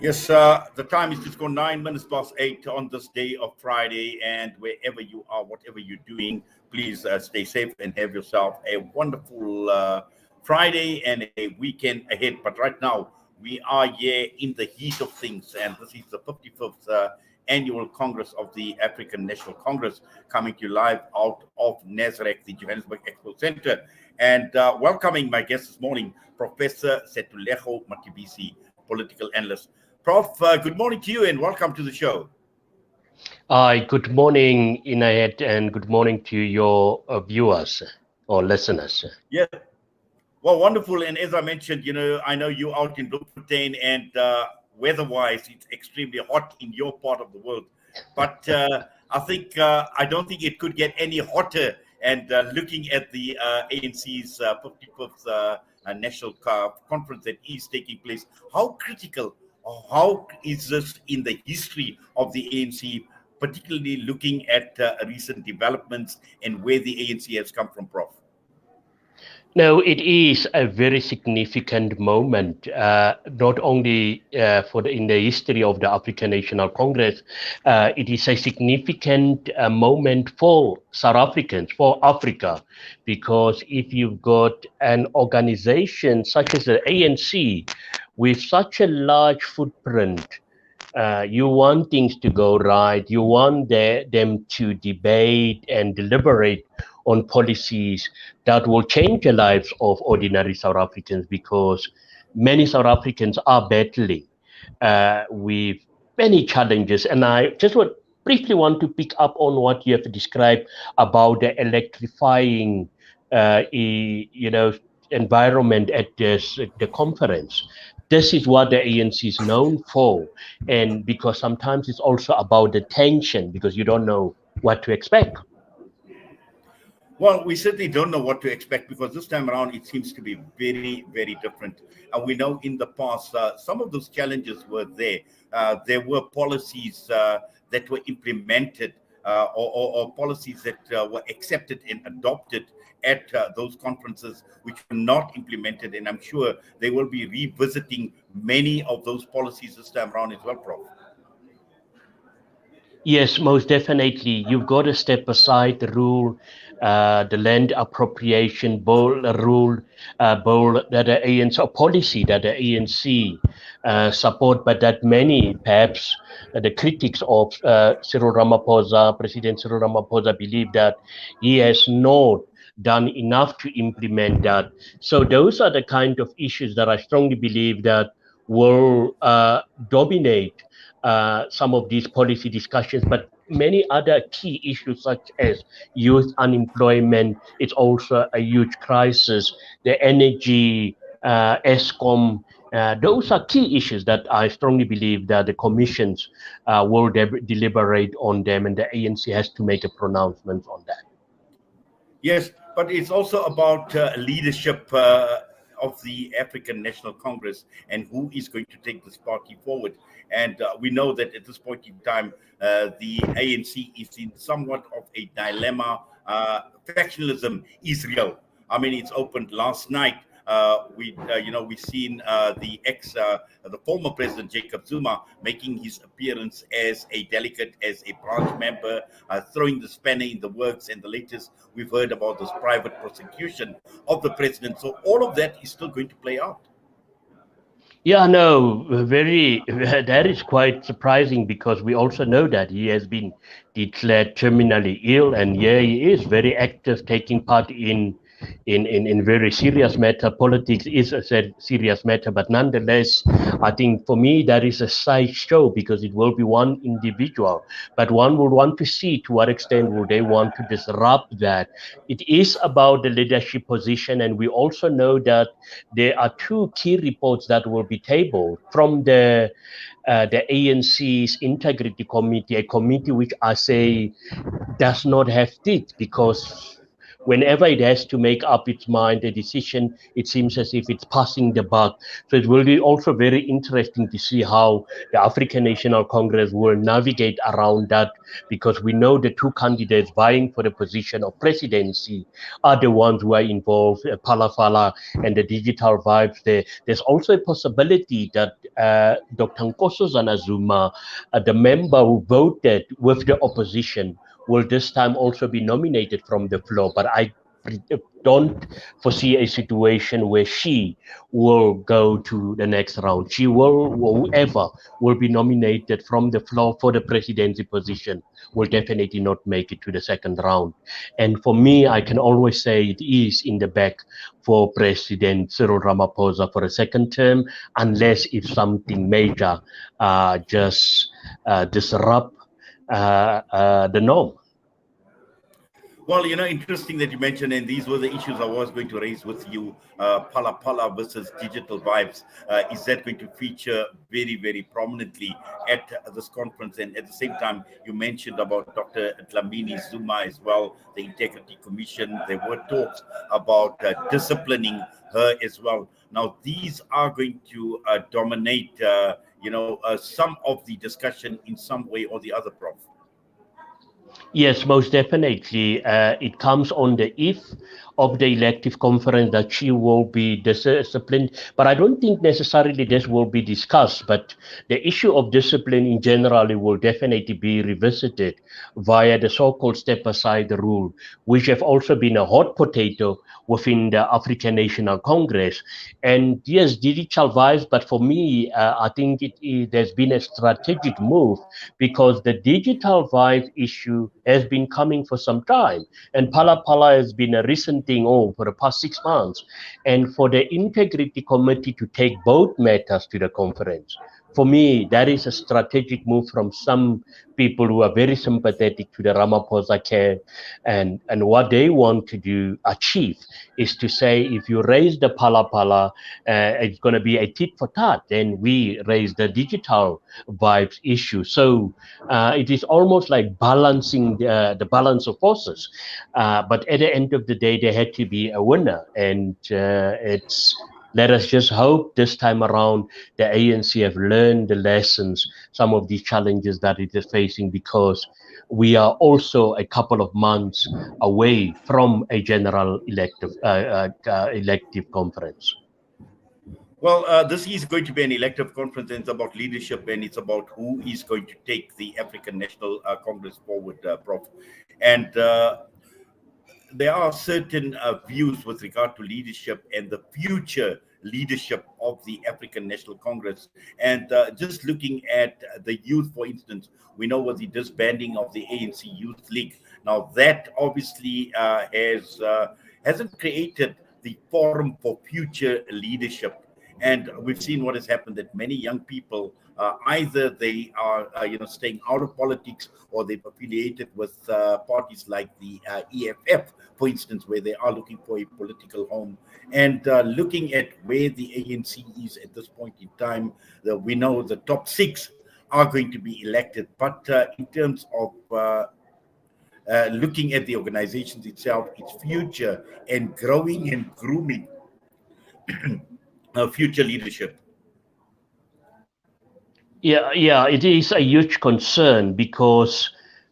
Yes, the time is just gone 9 minutes past 8 on this day of Friday. And wherever you are, whatever you're doing, please stay safe and have yourself a wonderful Friday and a weekend ahead. But right now, we are here in the heat of things, and this is the 55th annual Congress of the African National Congress coming to you live out of Nazareth, the Johannesburg Expo Center. And welcoming my guest this morning, Professor Setulego Matibisi, political analyst. Prof, good morning to you and welcome to the show. Hi, good morning, Inayet, and good morning to your viewers or listeners. Yeah, well, wonderful. And as I mentioned, I know you're out in Bloemfontein and weather-wise, it's extremely hot in your part of the world. But I don't think it could get any hotter. And looking at the ANC's 55th National Conference that is taking place, how critical or how is this in the history of the ANC, particularly looking at recent developments and where the ANC has come from, Prof? No, it is a very significant moment, not only in the history of the African National Congress. It is a significant moment for South Africans, for Africa, because if you've got an organization such as the ANC with such a large footprint, you want things to go right. You want them to debate and deliberate on policies that will change the lives of ordinary South Africans, because many South Africans are battling with many challenges. And I just briefly want to pick up on what you have described about the electrifying, environment at the conference. This is what the ANC is known for, and because sometimes it's also about the tension, because you don't know what to expect. Well, we certainly don't know what to expect because this time around it seems to be very, very different. And we know in the past some of those challenges were there. There were policies that were implemented or policies that were accepted and adopted at those conferences which were not implemented. And I'm sure they will be revisiting many of those policies this time around as well, Prof. Yes, most definitely. You've got to step aside the rule, the land appropriation bill that the ANC, or policy that the ANC support, but that many, perhaps the critics of President Cyril Ramaphosa, believe that he has not done enough to implement that. So those are the kind of issues that I strongly believe that will dominate some of these policy discussions, but many other key issues such as youth unemployment, it's also a huge crisis, the energy, ESCOM, those are key issues that I strongly believe that the commissions will deliberate on them, and the ANC has to make a pronouncement on that. Yes, but it's also about leadership of the African National Congress and who is going to take this party forward. And we know that at this point in time, the ANC is in somewhat of a dilemma. Factionalism is real. I mean, it's opened last night. We've seen the former president Jacob Zuma making his appearance as a delegate, as a branch member, throwing the spanner in the works. And the latest we've heard about this private prosecution of the president. So all of that is still going to play out. Yeah, no, very, that is quite surprising because we also know that he has been declared terminally ill, and yeah, he is very active, taking part in very serious matter. Politics is a serious matter, but nonetheless, I think for me that is a side show because it will be one individual, but one would want to see to what extent will they want to disrupt that. It is about the leadership position, and we also know that there are two key reports that will be tabled from the ANC's Integrity Committee, a committee which I say does not have teeth because whenever it has to make up its mind, a decision, it seems as if it's passing the buck. So it will be also very interesting to see how the African National Congress will navigate around that, because we know the two candidates vying for the position of presidency are the ones who are involved, Palafala and the digital vibes there. There's also a possibility that Dr. Nkosi Zuma, the member who voted with the opposition, will this time also be nominated from the floor. But I don't foresee a situation where she will go to the next round. She will, whoever will be nominated from the floor for the presidency position, will definitely not make it to the second round. And for me, I can always say it is in the back for President Cyril Ramaphosa for a second term, unless if something major just disrupt the norm. Well, interesting that you mentioned, and these were the issues I was going to raise with you. Pala Pala versus digital vibes. Is that going to feature very, very prominently at this conference? And at the same time, you mentioned about Dr. Dlamini Zuma as well, the Integrity Commission. There were talks about disciplining her as well. Now, these are going to dominate, some of the discussion in some way or the other, Prof. Yes, most definitely. It comes on the eve of the elective conference that she will be disciplined. But I don't think necessarily this will be discussed. But the issue of discipline in general will definitely be revisited via the so-called step-aside rule, which have also been a hot potato within the African National Congress. And yes, digital vibes, but for me, I think there's been a strategic move, because the digital vibe issue has been coming for some time. And Pala Pala has been a recent thing for the past 6 months. And for the Integrity Committee to take both matters to the conference, for me, that is a strategic move from some people who are very sympathetic to the Ramaphosa camp. And what they want to do, achieve, is to say, if you raise the Pala Pala, it's going to be a tit for tat. Then we raise the digital vibes issue. So it is almost like balancing the balance of forces. But at the end of the day, there had to be a winner. And let us just hope this time around the ANC have learned the lessons, some of these challenges that it is facing, because we are also a couple of months away from a general elective conference. Well, this is going to be an elective conference, and it's about leadership, and it's about who is going to take the African National Congress forward, Prof. And there are certain views with regard to leadership and the future leadership of the African National Congress. And just looking at the youth, for instance, we know with the disbanding of the ANC Youth League. Now, that obviously hasn't created the forum for future leadership. And we've seen what has happened, that many young people, either they are staying out of politics, or they've affiliated with parties like the EFF, for instance, where they are looking for a political home. And looking at where the ANC is at this point in time, we know the top six are going to be elected. But in terms of looking at the organizations itself, its future, and growing and grooming future leadership. Yeah, it is a huge concern, because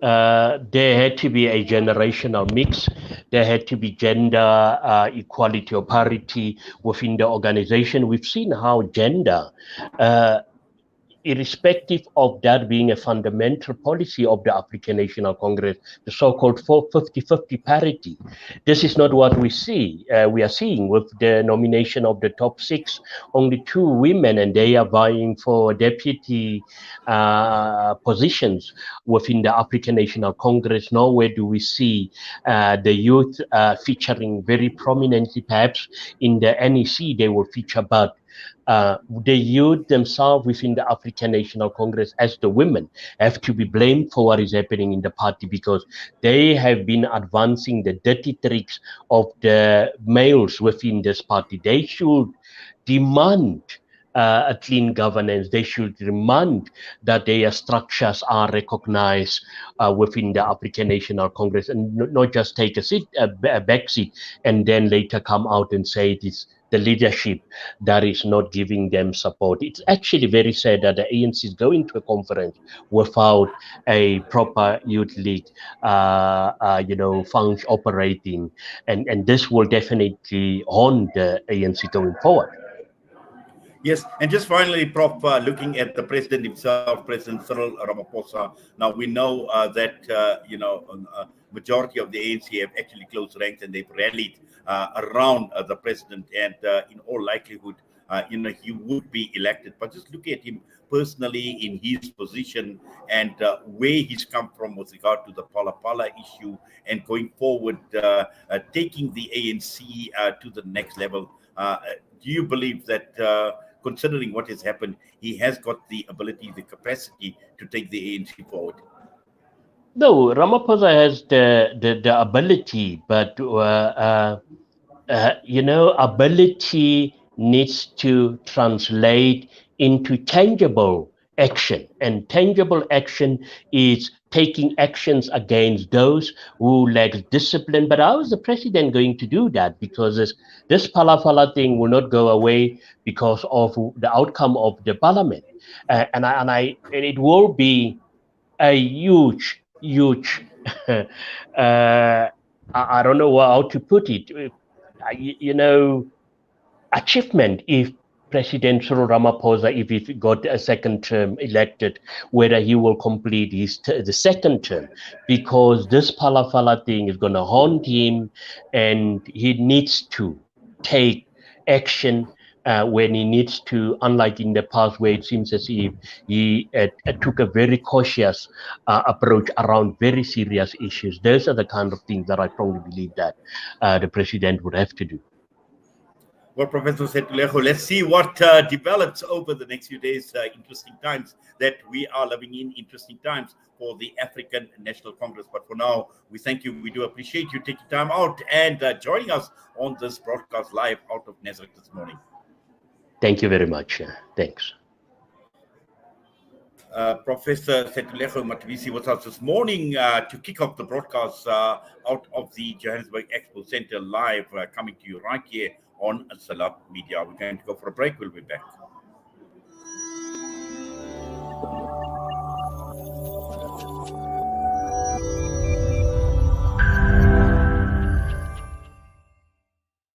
there had to be a generational mix. There had to be gender equality or parity within the organization. We've seen how gender, irrespective of that being a fundamental policy of the African National Congress, the so-called 50-50 parity. This is not what we see. We are seeing with the nomination of the top six, only 2 women, and they are vying for deputy positions within the African National Congress. Nowhere do we see the youth featuring very prominently. Perhaps in the NEC they will feature, but the youth themselves within the African National Congress, as the women, have to be blamed for what is happening in the party, because they have been advancing the dirty tricks of the males within this party. They should demand a clean governance. They should demand that their structures are recognized within the African National Congress, and not just take a back seat and then later come out and say it is the leadership that is not giving them support. It's actually very sad that the ANC is going to a conference without a proper youth league, function operating, and this will definitely haunt the ANC going forward. Yes, and just finally, Prof, looking at the president himself, President Cyril Ramaphosa. Now we know that majority of the ANC have actually closed ranks and they've rallied around the president, and in all likelihood, he would be elected. But just look at him personally in his position and where he's come from with regard to the Pala Pala issue and going forward, taking the ANC to the next level. Do you believe that, considering what has happened, he has got the ability, the capacity to take the ANC forward? No, Ramaphosa has the ability, but ability needs to translate into tangible action, and tangible action is taking actions against those who lack discipline. But how is the president going to do that? Because this palafala thing will not go away because of the outcome of the parliament, and it will be a huge I don't know how to put it, achievement if President Cyril Ramaphosa, if he got a second term elected, whether he will complete the second term, because this palafala thing is going to haunt him, and he needs to take action when he needs to, unlike in the past where it seems as if he took a very cautious approach around very serious issues. Those are the kind of things that I strongly believe that the president would have to do. Well, Professor Setulego, let's see what develops over the next few days. Interesting times that we are living in, interesting times for the African National Congress. But for now, we thank you. We do appreciate you taking time out and joining us on this broadcast live out of Nazareth this morning. Thank you very much. Thanks. Professor Setulego Matabisi was us this morning to kick off the broadcast out of the Johannesburg Expo Center live, coming to you right here on Salat Media. We're going to go for a break. We'll be back.